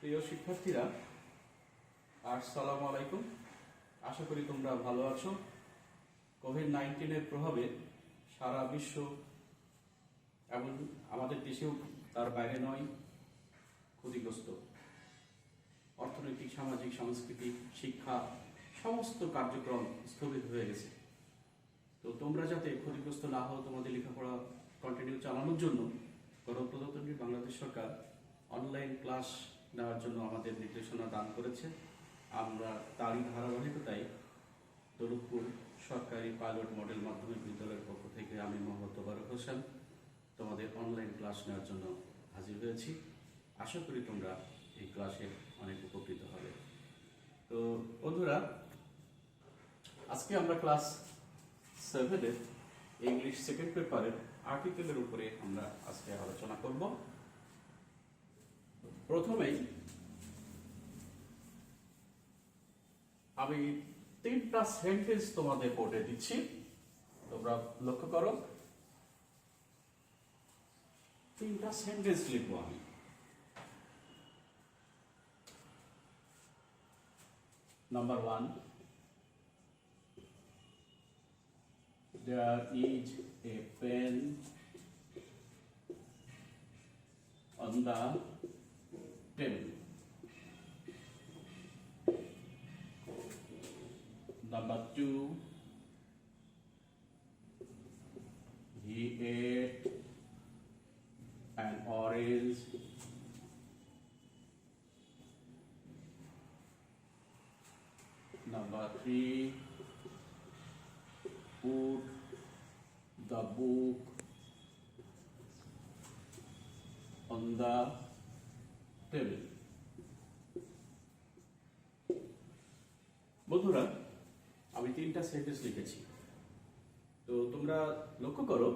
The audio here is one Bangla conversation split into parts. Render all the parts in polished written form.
প্রিয় শিক্ষার্থীরা, আসসালামু আলাইকুম। আশা করি তোমরা ভালো আছো। কোভিড-19 প্রভাবে সারা বিশ্ব এবং আমাদের দেশেও তার বাইরে নয় ক্ষতিগ্রস্ত। অর্থনৈতিক, সামাজিক, সাংস্কৃতিক, শিক্ষা সমস্ত কার্যক্রম স্থগিত হয়ে গেছে। তো তোমরা যাতে ক্ষতিগ্রস্ত না হও, তোমাদের লেখাপড়া কন্টিনিউ চালানোর জন্য গণপ্রজাতন্ত্রী বাংলাদেশ সরকার অনলাইন ক্লাস নেওয়ার জন্য আমাদের নির্দেশনা দান করেছে। আমরা তারই ধারাবাহিকতায় দৌলতপুর সরকারি পাইলট মডেল মাধ্যমিক বিদ্যালয়ের পক্ষ থেকে আমি মোহাম্মদ তোবারক হোসেন তোমাদের অনলাইন ক্লাস নেওয়ার জন্য হাজির হয়েছি। আশা করি তোমরা এই ক্লাসে অনেক উপকৃত হবে। তো বন্ধুরা, আজকে আমরা ক্লাস 7-এর ইংলিশ সেকেন্ড পেপারের আর্টিকেলের উপরে আমরা আজকে আলোচনা করব। প্রথমেই আমি 3টা সেন্টেন্স তোমাদের বোর্ডে দিচ্ছি, তোমরা লক্ষ্য করো। 3টা সেন্টেন্স লিখবো আমি। Number 1, there is a pen on the table. Number 2, he ate an orange. Number 3, put the book on the table. বন্ধুরা, আমি 3টা সেন্টেন্স লিখেছি। তো তোমরা লক্ষ্য করো,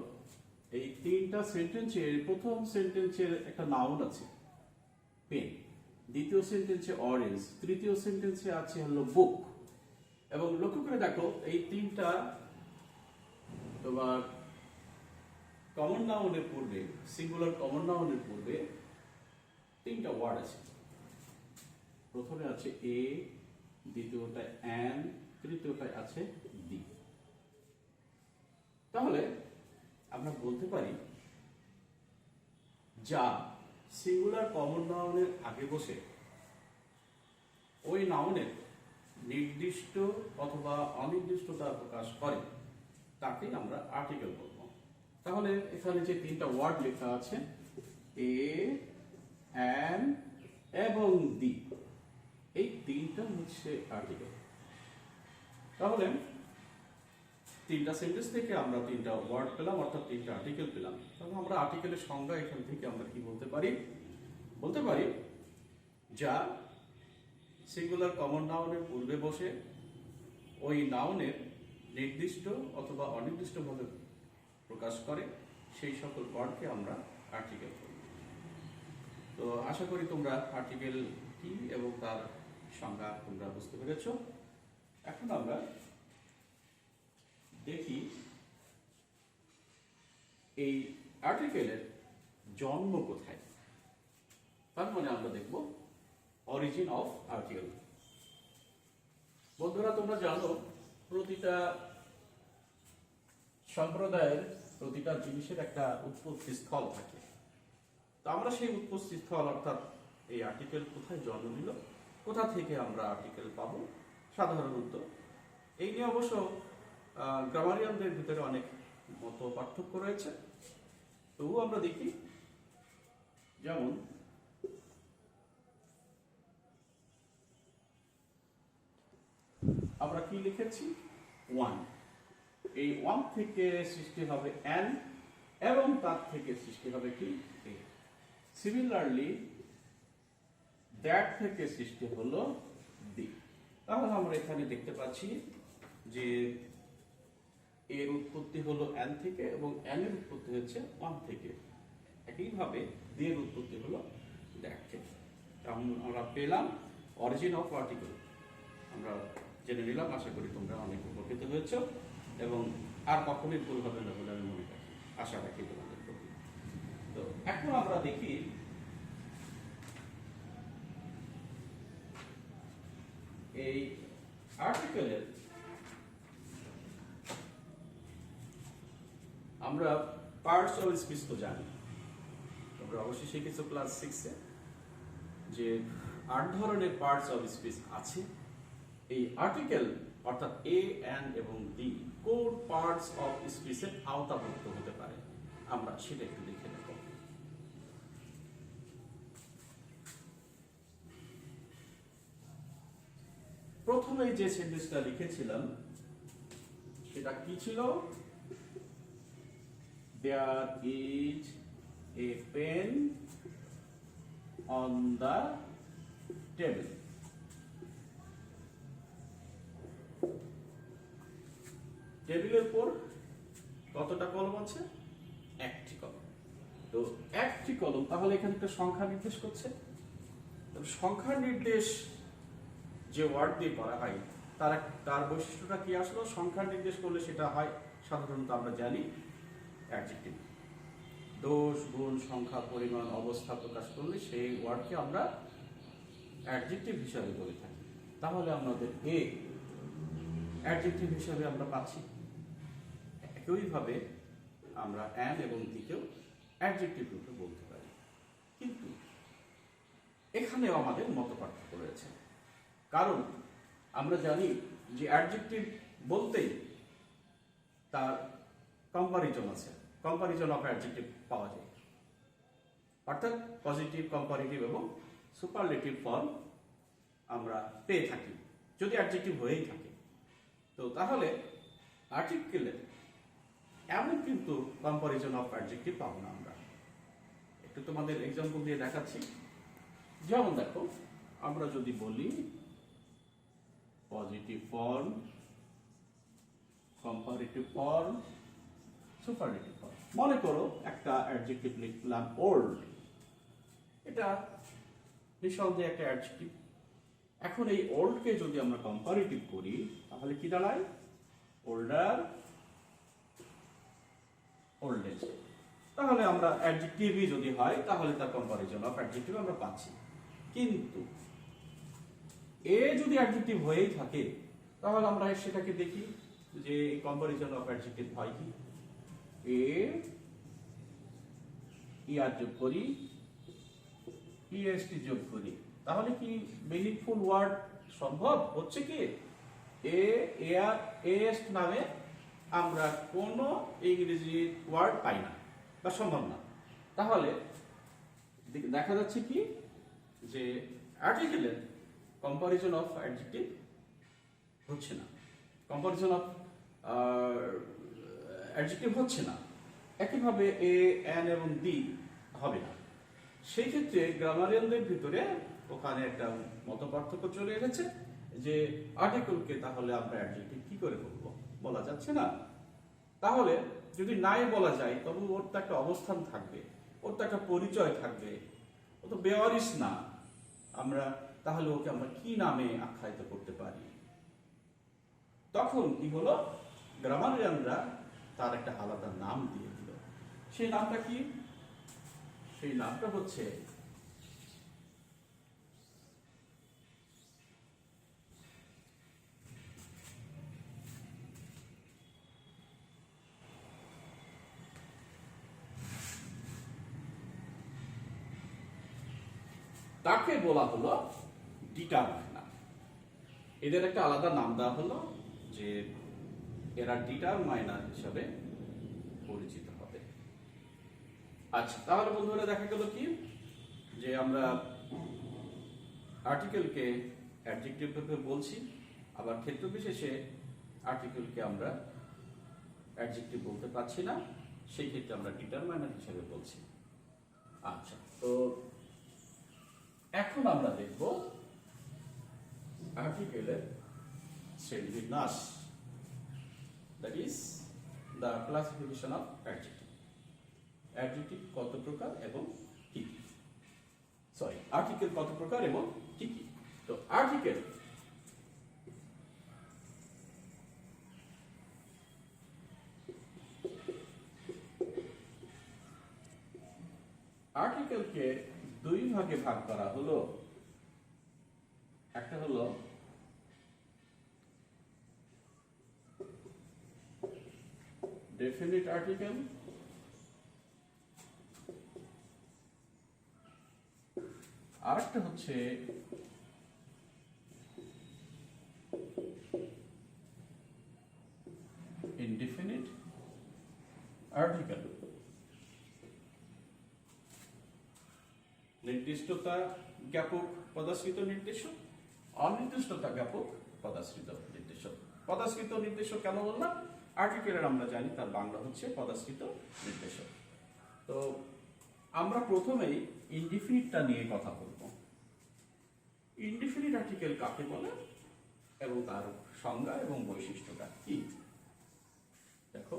এই 3টা সেন্টেন্সের প্রথম সেন্টেন্সের একটা নাউন আছে পেন, দ্বিতীয় সেন্টেন্সে অরেঞ্জ, তৃতীয় সেন্টেন্সে আছে হলো বুক। এবং লক্ষ্য করে দেখো, এই 3টা তোমার কমন নাউনের পূর্বে, সিঙ্গুলার কমন নাউনের পূর্বে 3টা ওয়ার্ড আছে। প্রথমে আছে এ, দ্বিতীয়টায় অ্যান, তৃতীয়টায় আছে দি। তাহলে আমরা বলতে পারি যা সিঙ্গুলার কমন নাউনের আগে বসে ওই নাউনের নির্দিষ্ট অথবা অনির্দিষ্টতা প্রকাশ করে তাকে আমরা আর্টিকেল বলব। তাহলে এখানে যে 3টা ওয়ার্ড লেখা আছে এ, অ্যান এবং দি, এই 3টা হচ্ছে আর্টিকেল। তাহলে 3টা সেন্টেন্স থেকে আমরা 3টা ওয়ার্ড পেলাম, অর্থাৎ 3টা আর্টিকেল পেলাম। তাহলে আমরা আর্টিকেলের সংজ্ঞা এখান থেকে আমরা কি বলতে পারি? বলতে পারি যা সিঙ্গুলার কমন নাউনের পূর্বে বসে ওই নাউনের নির্দিষ্ট অথবা অনির্দিষ্টভাবে প্রকাশ করে সেই সকল ওয়ার্ডকে আমরা আর্টিকেল বলি। তো আশা করি তোমরা আর্টিকেল কি এবং তার সংজ্ঞা তোমরা বুঝতে পেরেছ। এখন আমরা দেখি এই আর্টিকেলের জন্ম কোথায়। তার মানে আমরা দেখব অরিজিন অফ আর্টিকেল। বন্ধুরা, তোমরা জানো প্রতিটা সম্প্রদায়ের, প্রতিটা জিনিসের একটা উৎপত্তি স্থল থাকে। তো আমরা সেই উৎপত্তি স্থল অর্থাৎ এই আর্টিকেল কোথায় জন্ম নিল, কোথা থেকে আমরা আর্টিকেল পাবো সাধারণত, এই নিয়ে অবশ্য গ্রামারিয়ানদের ভিতরে অনেক মত পার্থক্য রয়েছে। তবুও আমরা দেখি, যেমন আমরা কি লিখেছি 1, এই 1 থেকে সৃষ্টি হবে অ্যান এবং তার থেকে সৃষ্টি হবে কি এ। সিমিলারলি দ্যাট থেকে সৃষ্টি হলো দি। তাহলে আমরা এখানে দেখতে পাচ্ছি যে এর উৎপত্তি হলো অ্যান থেকে এবং অ্যান এর উৎপত্তি হচ্ছে 1 থেকে। একইভাবে দি এর উৎপত্তি হলো দ্যাট থেকে। আমরা পেলাম অরিজিন অফ আর্টিকেল, আমরা জেনে নিলাম। আশা করি তোমরা অনেক উপকৃত হয়েছ এবং আর কখনোই ভুল হবে না বলে আমি মনে রাখি, আশা রাখি তোমাদের প্রতি। তো এখন আমরা দেখি অফ স্পিচ তো জানি, তোমরা অবশ্যই শিখেছো ক্লাস 6-এ যে 8 ধরনের পার্টস অফ স্পিচ আছে। এই আর্টিকেল অর্থাৎ এ, এন এবং দি কোন পার্টস অফ স্পিচের আওতাভুক্ত হতে পারে আমরা সেটা একটু দেখে নেব। প্রথমে যে সেন্টেন্সটা লিখেছিলাম সেটা কি ছিল? There is a pen on the table. টেবিলের উপর কতটা কলম আছে? একটি কলম। তো একটি কলম, তাহলে এখানে একটা সংখ্যা নির্দেশ করছে। সংখ্যা নির্দেশ যে ওয়ার্ড দিয়ে করা হয় তার বৈশিষ্ট্যটা কি আসলো? সংখ্যা নির্দেশ করলে সেটা হয় সাধারণত আমরা জানি অ্যাডজেক্টিভ। দোষ, গুণ, সংখ্যা, পরিমাণ, অবস্থা প্রকাশ করলে সেই ওয়ার্ডকে আমরা অ্যাডজেক্টিভ হিসাবে বলে থাকি। তাহলে আমাদের এ অ্যাডজেক্টিভ হিসাবে আমরা পাচ্ছি। একইভাবে আমরা অ্যান এবং দিকেও অ্যাডজেক্টিভ রূপে বলতে পারি, কিন্তু এখানেও আমাদের মত পার্থক্য রয়েছে। কারণ আমরা জানি যে অ্যাডজেক্টিভ বলতেই তার কম্পারিজন আছে, কম্পারিজন অফ অ্যাডজেক্টিভ পাওয়া যায়, অর্থাৎ পজিটিভ, কম্পারেটিভ এবং সুপারলেটিভ ফর্ম আমরা পেয়ে থাকি যদি অ্যাডজেক্টিভ হয়েই থাকে। তো তাহলে আর্টিকেলের এমন কিন্তু কম্পারিজন অফ অ্যাডজেক্টিভ পাবো না আমরা। একটু তোমাদের এক্সাম্পল দিয়ে দেখাচ্ছি। যেমন দেখো, আমরা যদি বলি positive form, comparative form, superlative form. মনে করো একটা অ্যাডজেক্টিভ লিখলাম ওল্ড, এটা নিঃসন্দেহে একটা অ্যাডজেক্টিভ। এখন এই ওল্ডকে যদি আমরা কম্পারেটিভ করি তাহলে কি দাঁড়ায়? Older, oldest. তাহলে আমরা অ্যাডজেক্টিভই যদি হয় তাহলে তার কম্পারিজন অফ অ্যাডজেক্টিভ আমরা পাচ্ছি। কিন্তু এ যদি অ্যাডজেক্টিভ হয়েই থাকে তাহলে আমরা সেটাকে দেখি যে কম্পারিজন অফ অ্যাডজেক্টিভ হয় কি? এ ইয়ার যোগ করি, ইএসটি যোগ করি, তাহলে কি মিনিংফুল ওয়ার্ড সম্ভব হচ্ছে? কি এ এয়ার এস্ট নামে আমরা কোনো ইংরেজি ওয়ার্ড পাই না বা সম্ভব না। তাহলে দেখা যাচ্ছে কি যে আর্টিকেলের কম্পারিজন অফ অ্যাডজেক্টিভ হচ্ছে না, কম্পারিজন অফ অ্যাডজেক্টিভ হচ্ছে না। একইভাবে এ, এন এবং দি হবে না। সেই ক্ষেত্রে গ্রামারিয়ানদের ভিতরে ওখানে একটা মত পার্থক্য চলে এসেছে যে আর্টিকেলকে তাহলে আমরা অ্যাডজেক্টিভ কি করে বলবো? বলা যাচ্ছে না। তাহলে যদি নাই বলা যায় তবু ওর তো একটা অবস্থান থাকবে, ওর তো একটা পরিচয় থাকবে। ও তো বেওয়ারিশ না, আমরা তাহলে ওকে আমরা কি নামে আখ্যায়িত করতে পারি? তখন কি হলো? গ্রামারিয়ানরা তার একটা আলাদা নাম দিয়ে দিল। সেই নামটা কি? সেই নামটা হচ্ছে তাকে বলা হলো ডিটারমাইনার। এদের একটা আলাদা নাম দেওয়া হলো যে এরা ডিটারমাইনার হিসাবে পরিচিত হবে। আচ্ছা, তাহলে বন্ধুরা দেখা গেল কি যে আমরা আর্টিকেলকে অ্যাডজেক্টিভ রূপে বলছি, আবার ক্ষেত্র বিশেষে আর্টিকেলকে আমরা অ্যাডজেক্টিভ বলতে পারছি না, সেই ক্ষেত্রে আমরা ডিটারমাইনার হিসেবে বলছি। আচ্ছা, তো এখন আমরা দেখব আর্টিকেলের শ্রেণীবিন্যাস, that is the classification of adjective. Adjective কত প্রকার এবং কি কি, সরি আর্টিকেল কত প্রকার এবং কি কি। তো আর্টিকেল আর্টিকেলকে দুই ভাগে ভাগ করা হলো। একটা হলো ডেফিনিট আর্টিকেল আর একটা হচ্ছে ইনডিফিনিট আর্টিকেল। নির্দিষ্টতা জ্ঞাপক পদাশ্রিত নির্দেশক, অনির্দিষ্টতা জ্ঞাপক পদাশ্রিত নির্দেশক। পদাশ্রিত নির্দেশক কেন বললাম? আর্টিকেলের আমরা জানি তার বাংলা হচ্ছে পদাশ্রিত নির্দেশক। তো আমরা প্রথমেই ইনডিফিনিটটা নিয়ে কথা বলব। ইনডিফিনিট আর্টিকেল কাকে বলে এবং তার সংজ্ঞা এবং বৈশিষ্ট্যটা কি? দেখো,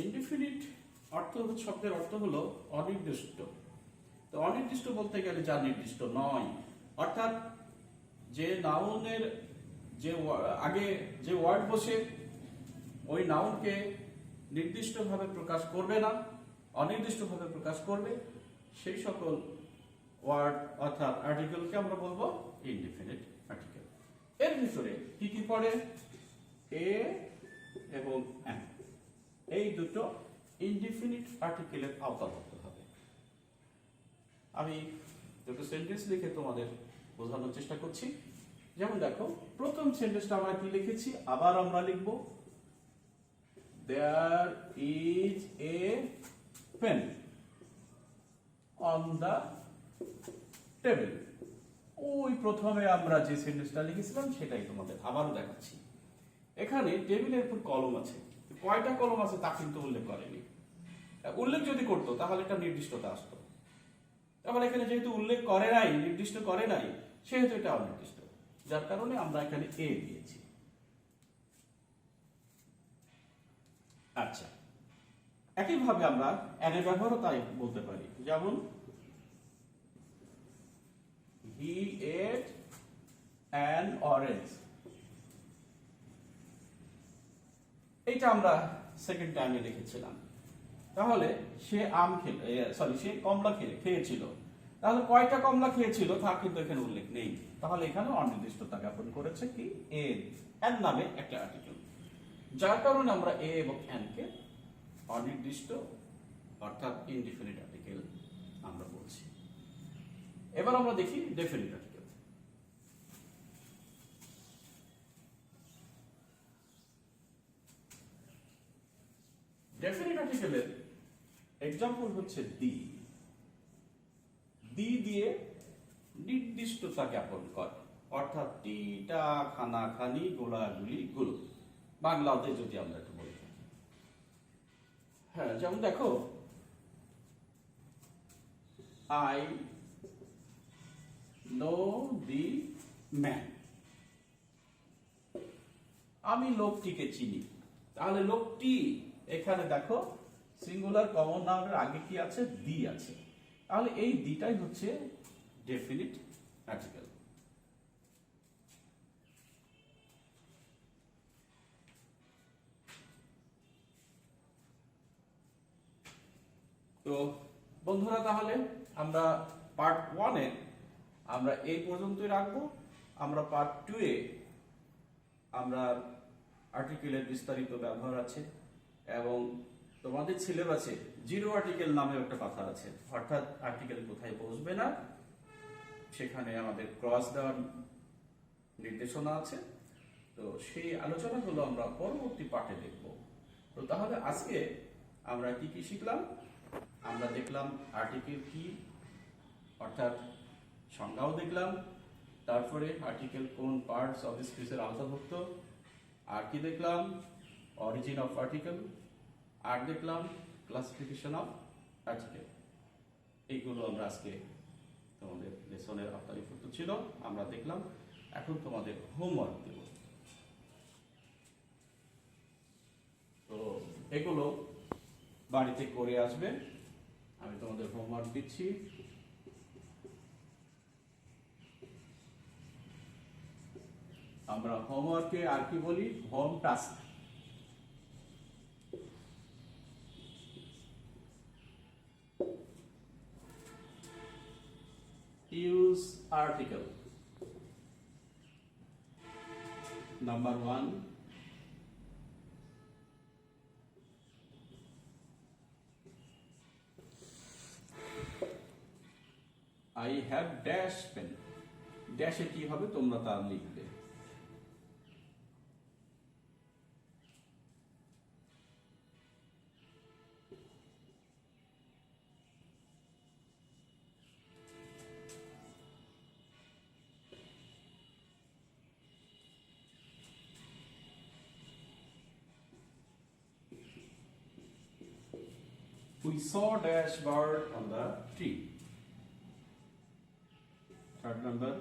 ইনডিফিনিট শব্দের অর্থ হলো অনির্দিষ্ট। তো অনির্দিষ্ট বলতে গেলে যা নির্দিষ্ট নয়, অর্থাৎ যে নাউনের আগে যে ওয়ার্ড বসে ওই নাউনকে নির্দিষ্টভাবে প্রকাশ করবে না, অনির্দিষ্টভাবে প্রকাশ করবে, সেই সকল ওয়ার্ড অর্থাৎ আর্টিকেলকে আমরা বলবো ইনডিফিনিট আর্টিকেল। এর ভিতরে কি কি পড়ে? এ এবং এন, এই দুটো ইনডিফিনিট আর্টিকেলের আওতাভুক্ত হবে। আমি দুটো সেন্টেন্স লিখে তোমাদের বোঝানোর চেষ্টা করছি। যেমন দেখো, প্রথম সেন্টেন্সটা আমরা কি লিখেছি, আবার আমরা লিখব, there is a pen on the table. ওই প্রথমে আমরা যে সেন্টেন্সটা লিখেছিলাম সেটাই তোমাদের আবারও দেখাচ্ছি। এখানে টেবিলের উপর কলম আছে, কয়টা কলম আছে তা কিন্তু উল্লেখ করেনি। উল্লেখ যদি করতো তাহলে একটা নির্দিষ্টতা আসতো। তারপর এখানে যেহেতু উল্লেখ করে নাই, নির্দিষ্ট করে নাই, সেহেতু এটা অনির্দিষ্ট, যার কারণে আমরা এখানে এ দিয়েছি। আচ্ছা, একইভাবে আমরা এন এর ব্যবহারও তাই বলতে পারি। যেমন হি এট অ্যান অরেঞ্জ, এইটা আমরা সেকেন্ড টাইমে লিখেছিলাম। তাহলে সে সে কমলা খেয়েছিল। তাহলে কয়টা কমলা খেয়েছিল তা কিন্তু এখানে উল্লেখ নেই। তাহলে এখানে অনির্দিষ্টতা জ্ঞাপন করেছে কি? এন নামে একটা আর্টিকেল, যার কারণে আমরা এ এবং এন কে অনির্দিষ্ট অর্থাৎ ইনডিফিনিট আর্টিকেল আমরা বলছি। এবার আমরা দেখি ডেফিনিট আর্টিকেল। ডেফিনিট আর্টিকেলের এক্সাম্পল হচ্ছে দি। দি দিয়ে নির্দিষ্টতা জ্ঞাপন করে, অর্থাৎ টিটা, খানা খানি, গোলাগুলি গুলো, বাংলাতে যদি আমরা একটু বলি। হ্যাঁ, যেমন দেখো, আই নো দি ম্যান, আমি লোকটিকে চিনি। তাহলে লোকটি, এখানে দেখো সিঙ্গুলার কমন নাউনের আগে কি আছে? দি আছে। তাহলে এই দিটাই হচ্ছে ডেফিনিট আর্টিকেল। তো বন্ধুরা, তাহলে আমরা পার্ট 1-এ আমরা এই পর্যন্তই রাখবো। আমরা পার্ট 2-এ আমরা আর্টিকেলের বিস্তারিত ব্যবহার আছে এবং তোমাদের সিলেবাসে জিরো আর্টিকেল নামে একটা কথা আছে, অর্থাৎ আর্টিকেল কোথায় বসবে না সেখানে আমাদের ক্রস দেওয়ার নির্দেশনা আছে। তো সেই আলোচনাগুলো আমরা পরবর্তী পাঠে দেখব। তো তাহলে আজকে আমরা কি কি শিখলাম? আমরা দেখলাম আর্টিকেল কি, অর্থাৎ সংজ্ঞাও দেখলাম, তারপরে আর্টিকেল কোন পার্টস অফ স্পিচের আওতাভুক্ত, আর কি দেখলাম? অরিজিন অফ আর্টিকেল, আর দেখলাম ক্লাসিফিকেশন অফ আর্টিকেল। এইগুলো আমরা আজকে তোমাদের লেসনের আওতাভুক্ত ছিল, আমরা দেখলাম। এখন তোমাদের হোমওয়ার্ক দেব। তো এগুলো বাড়িতে করে আসবে। আমি তোমাদের হোমওয়ার্ক দিচ্ছি। আমরা হোমওয়ার্কে আর কি বলি? Home task. Use article. Number 1. I have dash pen, ড্যাশে কি হবে তোমরা তা লিখবে। We saw dash bird on the tree. Third number.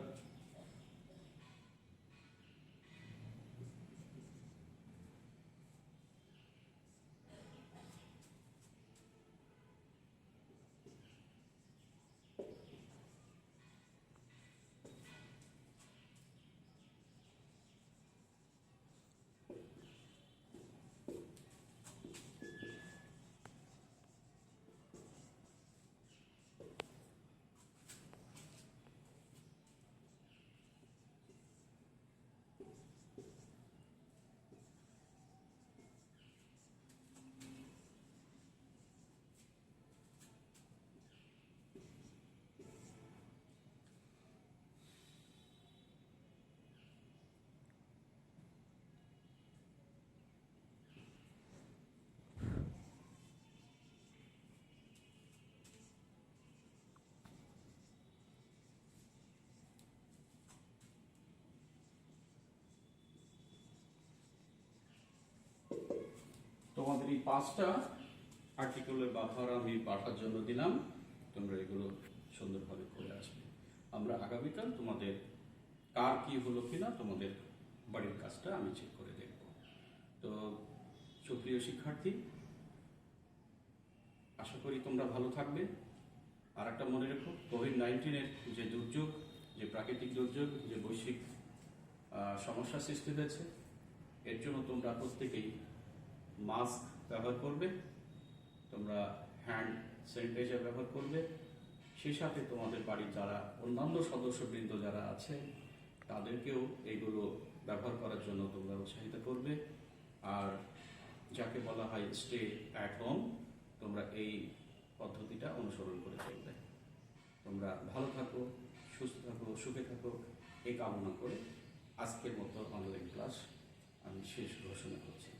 তোমাদের এই 5টা আর্টিকেলের ব্যবহার আমি পাঠার জন্য দিলাম, তোমরা এগুলো সুন্দরভাবে করে আসবে। আমরা আগামীকাল তোমাদের কার কি হলো কিনা তোমাদের বাড়ির কাজটা আমি চেক করে দেখব। তো সুপ্রিয় শিক্ষার্থী, আশা করি তোমরা ভালো থাকবে। আর একটা মনে রেখো, কোভিড-19-এর যে দুর্যোগ, যে প্রাকৃতিক দুর্যোগ, যে বৈশ্বিক সমস্যা সৃষ্টি হয়েছে, এর জন্য তোমরা প্রত্যেকেই মাস্ক ব্যবহার করবে, তোমরা হ্যান্ড স্যানিটাইজার ব্যবহার করবে, সেই সাথে তোমাদের বাড়ির যারা অন্যান্য সদস্যবৃন্দ যারা আছে তাদেরকেও এইগুলো ব্যবহার করার জন্য তোমরা উৎসাহিত করবে। আর যাকে বলা হয় স্টে অ্যাট হোম, তোমরা এই পদ্ধতিটা অনুসরণ করে চলবে। তোমরা ভালো থাকো, সুস্থ থাকো, সুখে থাকো, এই কামনা করে আজকের মতো অনলাইন ক্লাস আমি শেষ ঘোষণা করছি।